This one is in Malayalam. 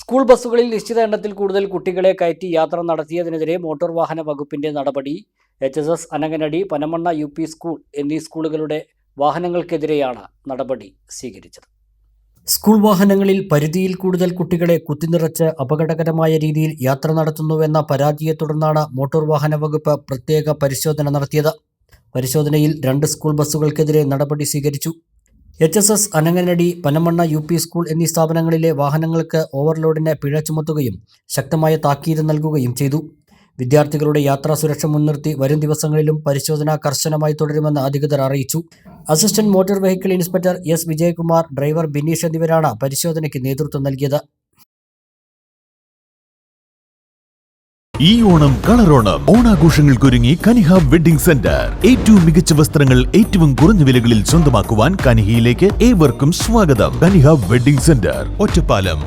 സ്കൂൾ ബസ്സുകളിൽ നിശ്ചിത എണ്ണത്തിൽ കൂടുതൽ കുട്ടികളെ കയറ്റി യാത്ര നടത്തിയതിനെതിരെ മോട്ടോർ വാഹന വകുപ്പിന്റെ നടപടി. HSS Ananganadi, Panamanna UP school എന്നീ സ്കൂളുകളുടെ വാഹനങ്ങൾക്കെതിരെയാണ് നടപടി സ്വീകരിച്ചത്. സ്കൂൾ വാഹനങ്ങളിൽ പരിധിയിൽ കൂടുതൽ കുട്ടികളെ കുത്തിനിറച്ച് അപകടകരമായ രീതിയിൽ യാത്ര നടത്തുന്നുവെന്ന പരാതിയെ തുടർന്നാണ് മോട്ടോർ വാഹന വകുപ്പ് പ്രത്യേക പരിശോധന നടത്തിയത്. പരിശോധനയിൽ 2 സ്കൂൾ ബസ്സുകൾക്കെതിരെ നടപടി സ്വീകരിച്ചു. HSS Ananganadi, Panamanna UP school എന്നീ സ്ഥാപനങ്ങളിലെ വാഹനങ്ങൾക്ക് ഓവർലോഡിന് പിഴ ചുമത്തുകയും ശക്തമായ താക്കീത് നൽകുകയും ചെയ്തു. വിദ്യാർത്ഥികളുടെ യാത്രാ സുരക്ഷ മുൻനിർത്തി വരും ദിവസങ്ങളിലും പരിശോധന കർശനമായി തുടരുമെന്ന് അധികൃതർ അറിയിച്ചു. Assistant motor vehicle inspector S. Vijayakumar, driver Bineesh എന്നിവരാണ് പരിശോധനയ്ക്ക് നേതൃത്വം നൽകിയത്. ഈ ഓണം കളറോണം. ഓണാഘോഷങ്ങൾക്കൊരുങ്ങി കനിഹ വെഡിംഗ് സെന്റർ. ഏറ്റവും മികച്ച വസ്ത്രങ്ങൾ ഏറ്റവും കുറഞ്ഞ വിലകളിൽ സ്വന്തമാക്കുവാൻ കനിഹയിലേക്ക് ഏവർക്കും സ്വാഗതം. Kaniha wedding centre, Ottapalam.